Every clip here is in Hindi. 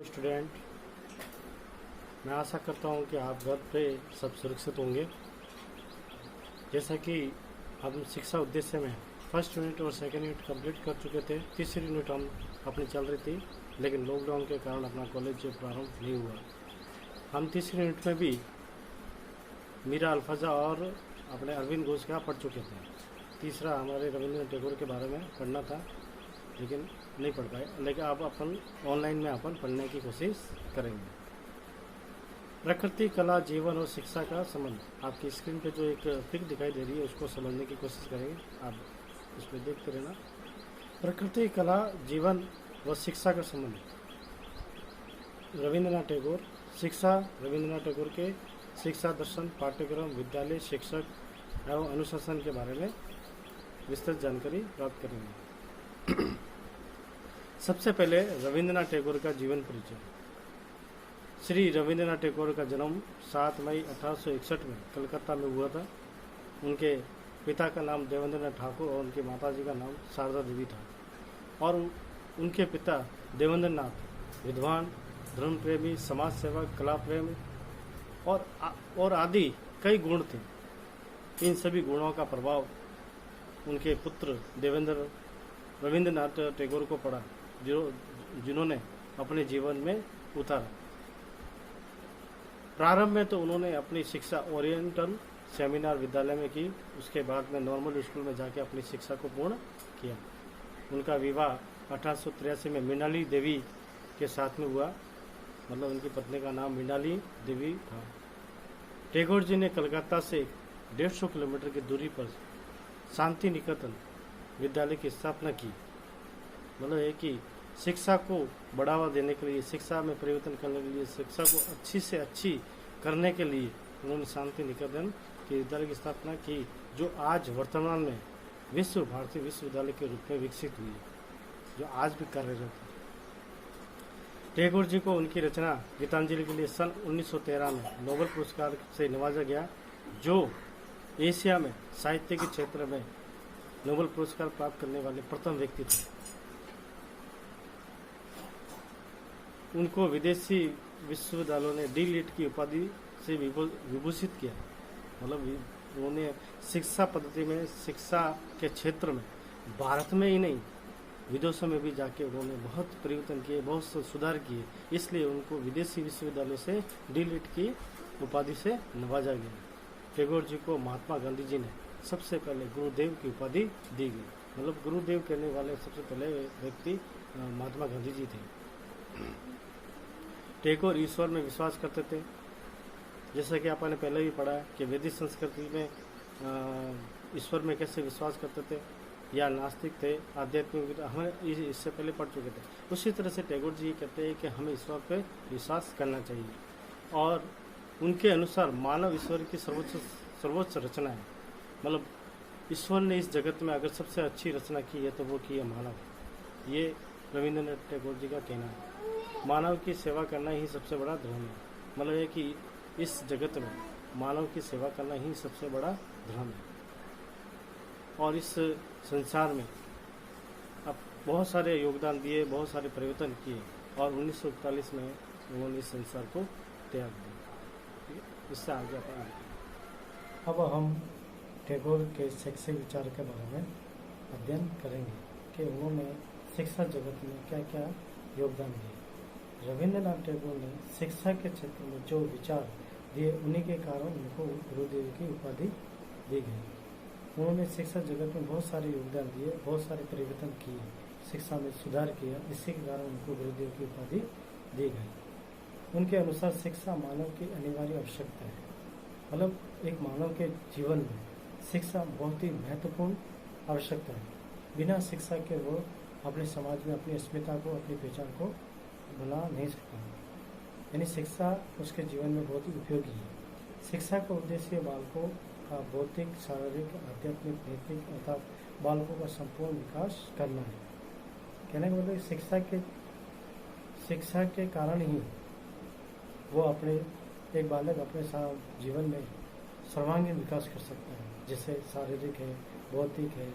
स्टूडेंट, मैं आशा करता हूँ कि आप घर पे सब सुरक्षित होंगे। जैसा कि हम शिक्षा उद्देश्य में फर्स्ट यूनिट और सेकेंड यूनिट कंप्लीट कर चुके थे, तीसरी यूनिट हम अपनी चल रही थी, लेकिन लॉकडाउन के कारण अपना कॉलेज प्रारंभ नहीं हुआ। हम तीसरी यूनिट में भी मीरा अल्फाजा और अपने अरविंद घोष का पढ़ चुके थे। तीसरा हमारे रविंद्रनाथ टैगोर के बारे में पढ़ना था, लेकिन नहीं पढ़ पाए। लेकिन अब अपन ऑनलाइन में अपन पढ़ने की कोशिश करेंगे। प्रकृति, कला, जीवन और शिक्षा का संबंध। आपकी स्क्रीन पे जो एक पिक दिखाई दे रही है उसको समझने की कोशिश करेंगे। आप उसमें देखते रहना। प्रकृति, कला, जीवन व शिक्षा का संबंध। रविंद्रनाथ टैगोर। शिक्षा। रविंद्रनाथ टैगोर के शिक्षा, दर्शन, पाठ्यक्रम, विद्यालय, शिक्षक एवं अनुशासन के बारे में विस्तृत जानकारी प्राप्त करेंगे। सबसे पहले रविंद्रनाथ टैगोर का जीवन परिचय। श्री रविंद्रनाथ टैगोर का जन्म 7 मई 1861 में कलकत्ता में हुआ था। उनके पिता का नाम देवेंद्रनाथ ठाकुर और उनकी माताजी का नाम शारदा देवी था। और उनके पिता देवेंद्रनाथ विद्वान, धर्म प्रेमी, समाज सेवक, कला प्रेमी और आदि कई गुण थे। इन सभी गुणों का प्रभाव उनके पुत्र रविंद्रनाथ टैगोर को पड़ा, जिन्होंने अपने जीवन में उतारा। प्रारंभ में तो उन्होंने अपनी शिक्षा ओरिएंटल सेमिनार विद्यालय में की। उसके बाद में नॉर्मल स्कूल में जाके अपनी शिक्षा को पूर्ण किया। उनका विवाह 1883 में मृणाली देवी के साथ में हुआ, मतलब उनकी पत्नी का नाम मृणाली देवी था। टैगोर जी ने कलकत्ता से 150 किलोमीटर की दूरी पर शांति निकेतन विद्यालय की स्थापना की। मतलब है कि शिक्षा को बढ़ावा देने के लिए, शिक्षा में परिवर्तन करने के लिए, शिक्षा को अच्छी से अच्छी करने के लिए उन्होंने शांति निकेतन के विद्यालय की स्थापना की, जो आज वर्तमान में भारतीय विश्वविद्यालय के रूप में विकसित हुई, जो आज भी कार्यरत है। टैगोर जी को उनकी रचना गीतांजलि के लिए सन 1913 में नोबेल पुरस्कार से नवाजा गया, जो एशिया में साहित्य के क्षेत्र में नोबेल पुरस्कार प्राप्त करने वाले प्रथम व्यक्ति थे। उनको विदेशी विश्वविद्यालयों ने डी.लिट की उपाधि से विभूषित किया। मतलब उन्होंने शिक्षा पद्धति में, शिक्षा के क्षेत्र में भारत में ही नहीं विदेशों में भी जाके उन्होंने बहुत परिवर्तन किए, बहुत सुधार किए। इसलिए उनको विदेशी विश्वविद्यालयों से डी.लिट की उपाधि से नवाजा गया। टैगोर जी को महात्मा गांधी जी ने सबसे पहले गुरुदेव की उपाधि दी गई। मतलब गुरुदेव कहने वाले सबसे पहले व्यक्ति महात्मा गांधी जी थे। टैगोर ईश्वर में विश्वास करते थे। जैसा कि आपने पहले भी पढ़ा है कि वैदिक संस्कृति में ईश्वर में कैसे विश्वास करते थे, या नास्तिक थे, आध्यात्मिक, हमें इससे पहले पढ़ चुके थे। उसी तरह से टैगोर जी कहते हैं कि हमें ईश्वर पे विश्वास करना चाहिए। और उनके अनुसार मानव ईश्वर की सर्वोच्च रचना है। मतलब ईश्वर ने इस जगत में अगर सबसे अच्छी रचना की है तो वो की है मानव। ये रविंद्रनाथ टैगोर जी का कहना है। मानव की सेवा करना ही सबसे बड़ा धर्म है। मतलब है कि इस जगत में मानव की सेवा करना ही सबसे बड़ा धर्म है। और इस संसार में अब बहुत सारे योगदान दिए, बहुत सारे परिवर्तन किए, और 1941 में उन्होंने इस संसार को त्याग दिया। इससे आगे अब हम टैगोर के शैक्षिक विचार के बारे में अध्ययन करेंगे कि उन्होंने शिक्षा जगत में क्या क्या योगदान दिए। रविंद्रनाथ टैगोर ने शिक्षा के क्षेत्र में जो विचार दिए, उन्हीं के कारण उनको गुरुदेव की उपाधि दी गई। उन्होंने शिक्षा जगत में बहुत सारे योगदान दिए, बहुत सारे परिवर्तन किए, शिक्षा में सुधार किया। इसी के कारण उनको गुरुदेव की उपाधि दी गई। उनके अनुसार शिक्षा मानव की अनिवार्य आवश्यकता है। मतलब एक मानव के जीवन में शिक्षा बहुत ही महत्वपूर्ण आवश्यकता है। बिना शिक्षा के वो अपने समाज में अपनी अस्मिता को, अपनी पहचान को बना नहीं सकता। यानी शिक्षा उसके जीवन में बहुत ही उपयोगी है। शिक्षा का उद्देश्य बालकों का भौतिक, शारीरिक, आध्यात्मिक, नैतिक अर्थात बालकों का संपूर्ण विकास करना है। कहने का मतलब शिक्षा के कारण ही वो एक बालक अपने जीवन में सर्वांगीण विकास कर सकता है। जैसे शारीरिक है, भौतिक है,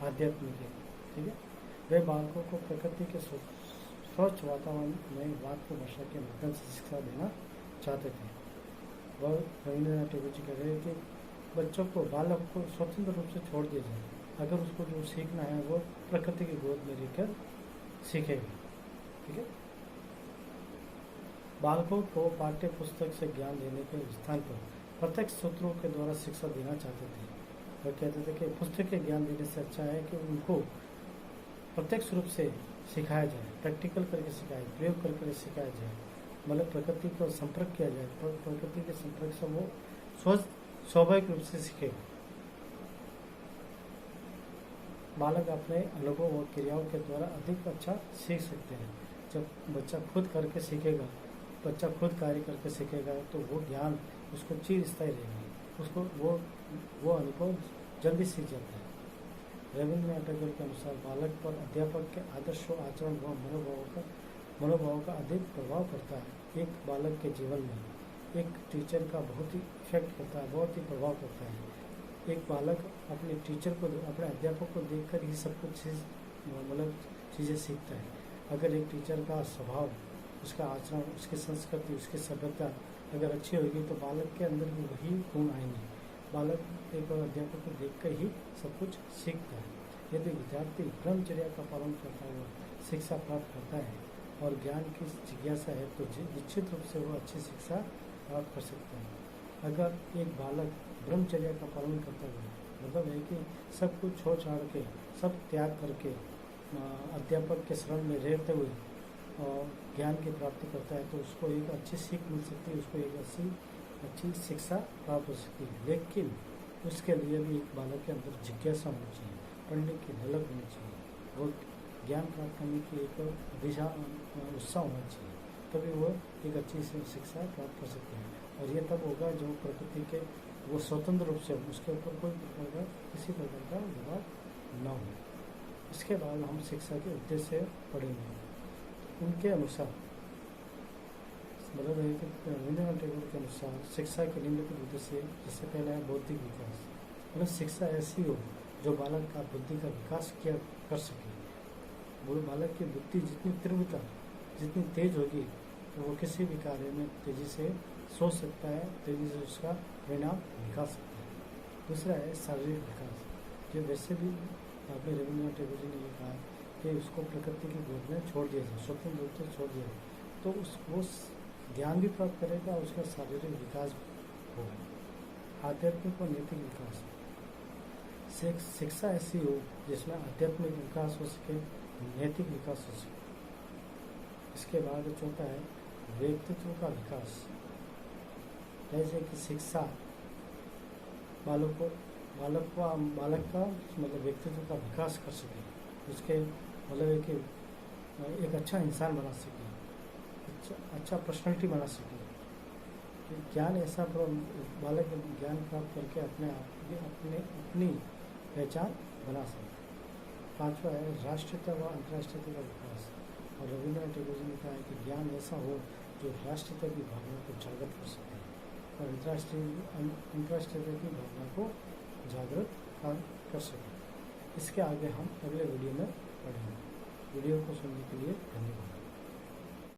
आध्यात्मिक है। ठीक है, वे बालकों को प्रकृति के स्वच्छ वातावरण में मातृभाषा के माध्यम से शिक्षा देना चाहते थे। वह रविंद्रनाथ टैगोर जी कह रहे हैं कि बच्चों को, बालक को स्वतंत्र रूप से छोड़ दिया जाए, अगर उसको जो सीखना है वो प्रकृति की गोद में रहकर सीखेगा। ठीक है। बालकों को पाठ्य पुस्तक से ज्ञान देने के स्थान पर प्रत्यक्ष सूत्रों के द्वारा शिक्षा देना चाहते थे। वह कहते थे कि पुस्तक के ज्ञान देने से अच्छा है कि उनको प्रत्यक्ष रूप से सिखाया जाए, प्रैक्टिकल करके सिखाया, प्रयोग करके सिखाया जाए, मतलब प्रकृति को संपर्क किया जाए। प्रकृति के संपर्क से वो स्वाभाविक रूप से सीखेगा। बालक अपने अनुभव और क्रियाओं के द्वारा अधिक अच्छा सीख सकते हैं। जब बच्चा खुद करके सीखेगा, बच्चा खुद कार्य करके सीखेगा, तो वो ज्ञान उसको चिरस्थायी रहेगा, उसको वो अनुभव जल्दी सीख जाता है। रविंद्रनाथ टैगोर के अनुसार बालक पर अध्यापक के आदर्शों, आचरण व मनोभावों का अधिक प्रभाव पड़ता है। एक बालक के जीवन में एक टीचर का बहुत ही इफेक्ट करता है, बहुत ही प्रभाव पड़ता है। एक बालक अपने टीचर को, अपने अध्यापक को देखकर ही सब कुछ चीज़ें सीखता है। अगर एक टीचर का स्वभाव, उसका आचरण, उसकी संस्कृति, उसकी सभ्यता अगर अच्छी होगी तो बालक के अंदर भी वही गुण आएंगे। बालक एक अध्यापक को देखकर ही सब कुछ सीखता है। यदि विद्यार्थी ब्रह्मचर्या का पालन करता हुआ शिक्षा प्राप्त करता है और ज्ञान की जिज्ञासा है तो निश्चित रूप से वो अच्छी शिक्षा प्राप्त कर सकता है। अगर एक बालक ब्रह्मचर्या का पालन करता हुआ, मतलब है कि सब कुछ छोड़ छाड़ के, सब त्याग करके अध्यापक के शरण में रहते हुए और ज्ञान की प्राप्ति करता है तो उसको एक अच्छी सीख मिल सकती है, उसको एक अच्छी शिक्षा प्राप्त हो सकती है। लेकिन उसके लिए भी एक बालक के अंदर जिज्ञासा होनी चाहिए, पढ़ने की ललक होनी चाहिए, वो ज्ञान प्राप्त करने की एक दिशा, उत्साह होना चाहिए, तभी वो एक अच्छी शिक्षा प्राप्त कर सकते हैं। और ये तब होगा जो प्रकृति के वो स्वतंत्र रूप से, उसके ऊपर कोई प्रकार का, किसी प्रकार का दबाव न हो। इसके बाद हम शिक्षा के उद्देश्य पढ़ेंगे। उनके अनुसार, मतलब है कि रविंद्रनाथ टैगोर के अनुसार शिक्षा के निम्नलिखित उद्देश्य, जिससे पहला है बौद्धिक विकास, मतलब शिक्षा ऐसी हो जो बालक का बुद्धि का विकास कर सके। वो बालक की बुद्धि जितनी तीव्रता, जितनी तेज होगी तो वो किसी भी कार्य में तेजी से सोच सकता है, तेजी से उसका परिणाम निकाल सकता है। दूसरा है शारीरिक विकास, जो वैसे भी आपने रविंद्रनाथ टैगोर जी ने ये कहा कि उसको प्रकृति की गोद में छोड़ दिया जाए, स्वतंत्र रूप से छोड़ दिया जाए, तो वो ज्ञान भी प्राप्त करेगा, उसका शारीरिक विकास होगा। आध्यात्मिक और नैतिक विकास, शिक्षा ऐसी हो जिसमें आध्यात्मिक विकास हो सके, नैतिक विकास हो सके। इसके बाद चौथा है व्यक्तित्व का विकास, जैसे कि शिक्षा बालक का मतलब व्यक्तित्व का विकास कर सके, उसके मतलब है कि एक अच्छा इंसान बना सके, अच्छा पर्सनालिटी बना सके। ज्ञान ऐसा बालक ज्ञान प्राप्त करके अपनी पहचान बना सके। पांचवा है राष्ट्रीयता व अंतर्राष्ट्रीयता का विकास, और रविंद्रनाथ टैगोर जी ने कहा है कि ज्ञान ऐसा हो जो राष्ट्रीयता की भावना को जागृत कर सके और अंतर्राष्ट्रीयता की भावना को जागृत कर सके। इसके आगे हम अगले वीडियो में पढ़ेंगे। वीडियो को सुनने के लिए धन्यवाद।